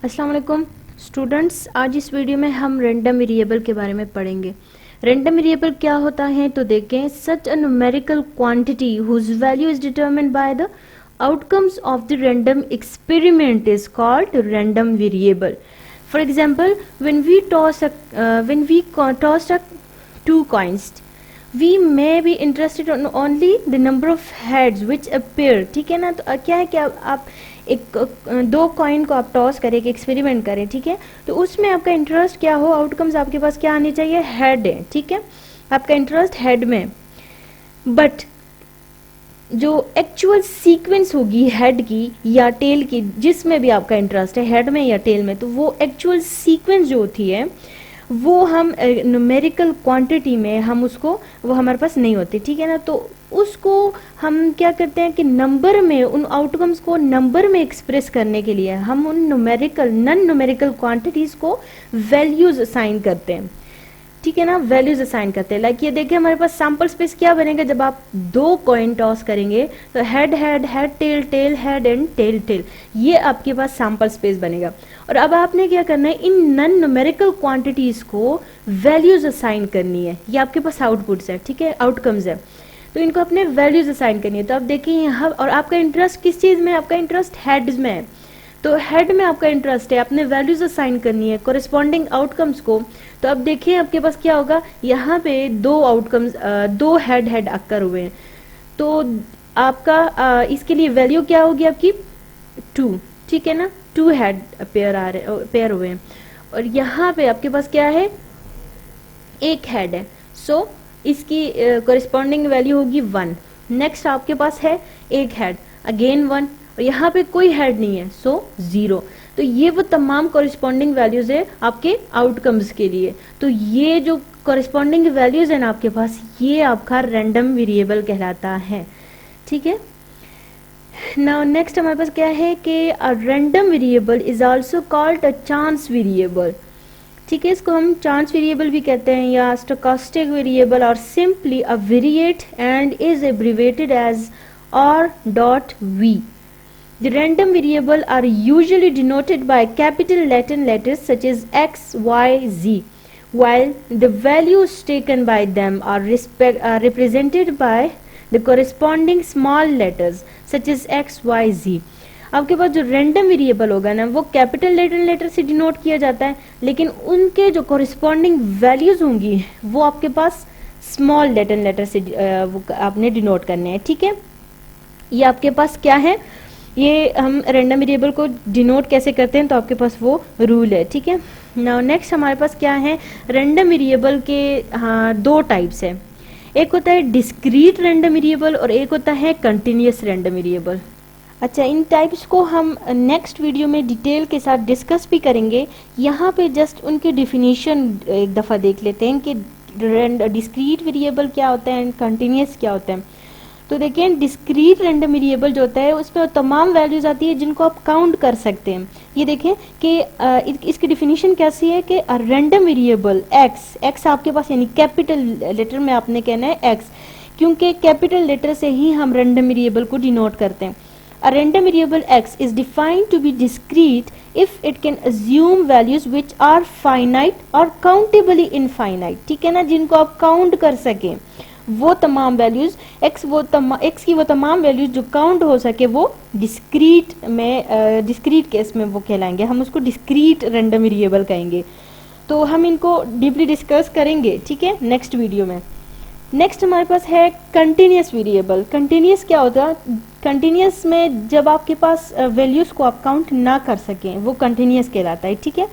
अस्सलाम वालेकुम स्टूडेंट्स, आज इस वीडियो में हम रैंडम वेरिएबल के बारे में पढ़ेंगे। रैंडम वेरिएबल क्या होता है तो देखें, such a numerical quantity whose value is determined by the outcomes of the random experiment is called random variable. For example, when we toss a two coins, we may be interested on only the number of heads which appear. ठीक है ना, तो क्या है कि आप एक दो कॉइन को आप टॉस करें, एक एक्सपेरिमेंट करें, ठीक है, तो उसमें आपका इंटरेस्ट क्या हो, आउटकम्स आपके पास क्या आने चाहिए, हेड है, ठीक है, आपका इंटरेस्ट हेड में। बट जो एक्चुअल सीक्वेंस होगी हेड की या टेल की, जिसमें भी आपका इंटरेस्ट है हेड में या टेल में, तो वो एक्चुअल सीक्वेंस जो होती है वो हम न्यूमेरिकल क्वांटिटी में हम उसको, वो हमारे पास नहीं होती, ठीक है ना, तो उसको हम क्या करते हैं कि नंबर में, उन आउटकम्स को नंबर में एक्सप्रेस करने के लिए हम उन नॉन न्यूमेरिकल क्वांटिटीज को वैल्यूज असाइन करते हैं, ठीक है ना, वैल्यूज असाइन करते हैं। लाइक ये देखिए, हमारे पास सैंपल स्पेस क्या बनेगा, जब आप दो कॉइन टॉस करेंगे तो head head, head tail, tail head and tail tail, ये आपके पास सैंपल स्पेस बनेगा। और अब आपने क्या करना है, इन नॉन न्यूमेरिकल क्वांटिटीज को वैल्यूज असाइन करनी है। ये आपके पास आउटपुट्स है, ठीक है, आउटकम्स है, तो इनको अपने वैल्यूज असाइन करनी है। तो अब देखिए यहाँ, और आपका इंटरेस्ट किस चीज में, आपका इंटरेस्ट हेड्स में है, तो हेड में आपका इंटरेस्ट है, आपने वैल्यूज असाइन करनी है कोरिस्पॉन्डिंग आउटकम्स को। तो अब देखिए आपके पास क्या होगा, यहाँ पे दो आउटकम्स, दो हेड हेड अक्कर हुए हैं, तो आपका इसके लिए वैल्यू क्या होगी आपकी 2, ठीक है ना, 2 हेड पेयर हुए हैं, और यहाँ पे आपके पास क्या है, एक हेड है, सो इसकी कोरिस्पॉन्डिंग वैल्यू होगी 1। नेक्स्ट आपके पास है एक हेड, अगेन 1, और यहाँ पे कोई हेड नहीं है, सो 0। तो ये वो तमाम कॉरेस्पॉन्डिंग वैल्यूज है आपके आउटकम्स के लिए। तो ये जो कॉरेस्पॉन्डिंग वैल्यूज है ना आपके पास, ये आपका रैंडम वेरिएबल कहलाता है, ठीक है। नाउ नेक्स्ट हमारे पास क्या है कि अ random variable is also called a chance variable, ठीक है, इसको हम चांस वेरिएबल भी कहते हैं या स्टोकास्टिक वेरिएबल, और simply a variate and is abbreviated as r.v. The random variable are usually denoted by capital Latin letters such as X, Y, Z, while the values taken by them are represented by the corresponding small letters such as X, Y, Z. आपके पास जो random variable होगा ना, वो capital लेटन letter से denote किया जाता है, लेकिन उनके जो कॉरेस्पॉन्डिंग वैल्यूज होंगी वो आपके पास स्मॉल लेटन लेटर से वो आपने डिनोट करने हैं, ठीक है। ये आपके पास क्या है, ये हम रैंडम वेरिएबल को डिनोट कैसे करते हैं, तो आपके पास वो रूल है, ठीक है। नाउ नेक्स्ट हमारे पास क्या है, रैंडम वेरिएबल के दो टाइप्स है, एक होता है डिस्क्रीट रैंडम वेरिएबल और एक होता है कंटिन्यूअस रैंडम वेरिएबल। अच्छा, इन टाइप्स को हम नेक्स्ट वीडियो में डिटेल के साथ डिस्कस भी करेंगे। यहाँ पे जस्ट उनकी डिफिनीशन एक दफ़ा देख लेते हैं कि डिस्क्रीट वेरिएबल क्या होता है एंड कंटिन्यूअस क्या होता है। तो देखिए, डिस्क्रीट रैंडम वेरिएबल जो होता है उसमें तमाम वैल्यूज आती है जिनको आप काउंट कर सकते हैं। ये देखें कि इसकी डिफिनीशन कैसी है कि रैंडम वेरिएबल एक्स आपके पास, यानी कैपिटल लेटर में आपने कहना है एक्स, क्योंकि कैपिटल लेटर से ही हम रैंडम वेरिएबल को डिनोट करते हैं। A random variable x is defined to be discrete if it can assume values which are finite or countably infinite, ठीक है ना, जिनको आप काउंट कर सकें वो तमाम वैल्यूज, x की वो तमाम वैल्यूज जो काउंट हो सके वो डिस्क्रीट में, डिस्क्रीट केस में वो कहलाएंगे, हम उसको डिस्क्रीट रैंडम वेरिएबल कहेंगे। तो हम इनको डीपली डिस्कस करेंगे, ठीक है, नेक्स्ट वीडियो में। नेक्स्ट हमारे पास है कंटिन्यूअस वेरिएबल। कंटिन्यूअस क्या होता है, कंटिन्यूअस में जब आपके पास वैल्यूज को आप काउंट ना कर सकें वो कंटिन्यूअस कहलाता है, ठीक है।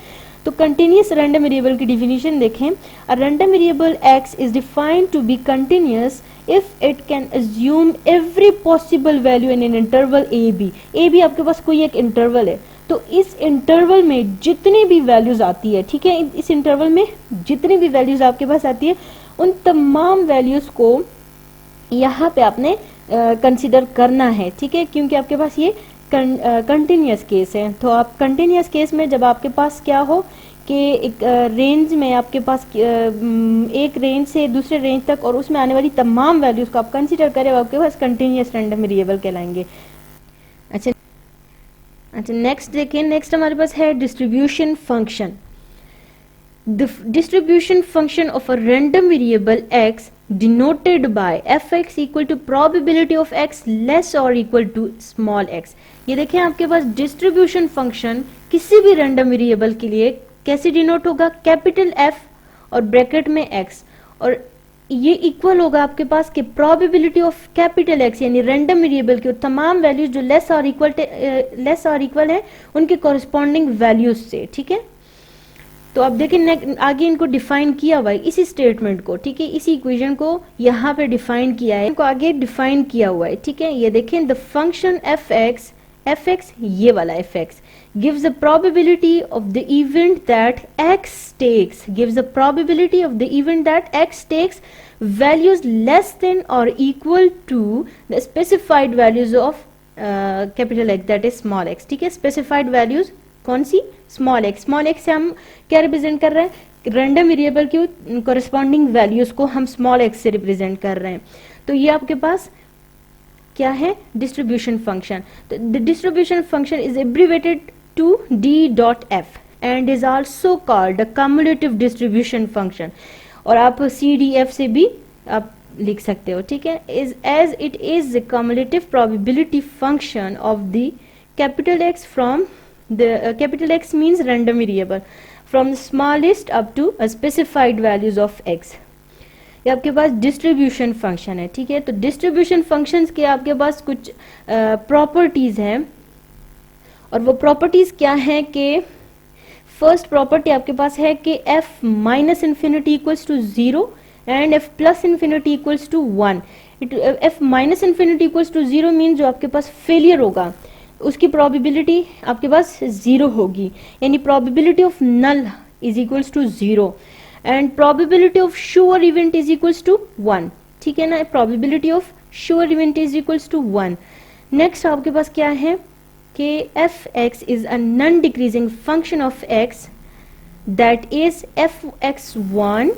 तो कंटिन्यूअस रैंडम वेरिएबल की डिफिनीशन देखें, a random variable x is defined to be continuous if it can assume every possible value in an interval a b आपके पास कोई एक इंटरवल है, तो इस इंटरवल में जितनी भी वैल्यूज आती है, ठीक है, इस इंटरवल में जितनी भी वैल्यूज आपके पास आती है उन तमाम वैल्यूज को यहाँ पे आपने कंसिडर करना है, ठीक है, क्योंकि आपके पास ये कंटिन्यूअस केस है। तो आप कंटिन्यूअस केस में जब आपके पास क्या हो कि एक रेंज में आपके पास एक रेंज से दूसरे रेंज तक और उसमें आने वाली तमाम वैल्यूज को आप कंसिडर करें, आपके पास कंटिन्यूअस रैंडम वेरिएबल कहलाएंगे। अच्छा, अच्छा नेक्स्ट देखें, नेक्स्ट हमारे पास है distribution function. The distribution function of a random variable x denoted by fx equal to probability of x less or equal to small x। ये देखें आपके पास डिस्ट्रीब्यूशन फंक्शन किसी भी रैंडम वेरिएबल के लिए कैसे डिनोट होगा, कैपिटल F और ब्रैकेट में x, और ये इक्वल होगा आपके पास कि प्रोबेबिलिटी ऑफ कैपिटल एक्स यानी रैंडम वेरिएबल की तमाम वैल्यूज जो लेस और इक्वल है उनके कॉरेस्पॉन्डिंग वैल्यूज से। ठीक है, तो अब देखिए आगे इनको डिफाइन किया हुआ है इसी स्टेटमेंट को। ठीक है, इसी इक्वेशन को यहाँ पे डिफाइन किया है, इनको आगे डिफाइन किया हुआ है। ठीक है, ये देखें द फंक्शन एफ एक्स ये वाला F x gives the probability of the event that x takes values less than or equal to the specified values of capital X, that is small x। ठीक है, specified values कौन सी, small x. Small x से हम क्या represent कर रहे हैं, random variable की कॉरेस्पॉन्डिंग वैल्यूज को हम स्मॉल एक्स से रिप्रेजेंट कर रहे हैं। तो ये आपके पास क्या है, डिस्ट्रीब्यूशन फंक्शन। तो the distribution function is abbreviated to d.f and is also called a cumulative distribution function, और आप CDF से भी आप लिख सकते हो। ठीक है, is as it is the cumulative probability function of the capital X from the capital X means random variable from the smallest up to a specified values of x। ये आपके पास डिस्ट्रीब्यूशन फंक्शन है। ठीक है, तो distribution functions के आपके पास कुछ properties हैं, और वो प्रॉपर्टीज क्या है कि फर्स्ट प्रॉपर्टी आपके पास है कि f minus infinity equals to 0 and f plus infinity equals to 1। f minus infinity equals to 0 mean जो आपके पास फेलियर होगा उसकी प्रोबेबिलिटी आपके पास 0 होगी, यानी probability of null is equals to 0 and probability of sure event is equals to 1। ठीक है ना, probability of sure event is equals to 1। Next आपके पास क्या है कि f(x) is a non-decreasing function of x that is f(x1)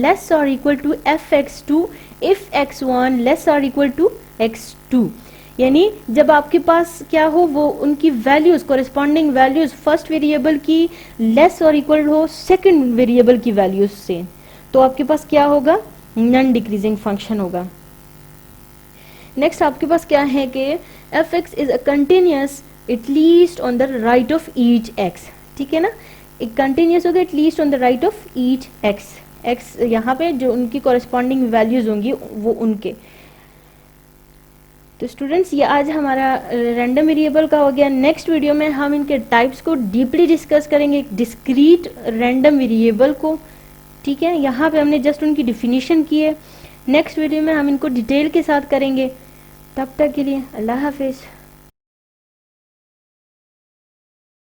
less or equal to f(x2) if x1 less or equal to x2। यानी जब आपके पास क्या हो, वो उनकी values corresponding values first variable की लेस और इक्वल हो सेकंड वेरिएबल की वैल्यूज से, तो आपके पास क्या होगा, नॉन डिक्रीजिंग फंक्शन होगा। नेक्स्ट आपके पास क्या है कि f(x) is a continuous at least on the right of each x. ठीक है ना, एक कंटिन्यूस होगा at least on the right of each x. X यहाँ पे जो उनकी कॉरेस्पॉन्डिंग वैल्यूज होंगी वो उनके। तो स्टूडेंट्स ये आज हमारा रैंडम वेरिएबल का हो गया। नेक्स्ट वीडियो में हम इनके टाइप्स को डीपली डिस्कस करेंगे, एक डिस्क्रीट रैंडम वेरिएबल को। ठीक है, यहाँ पे हमने जस्ट उनकी डिफिनीशन की है। नेक्स्ट वीडियो में हम इनको डिटेल के साथ करेंगे। तब तक के लिए अल्लाह हाफिज।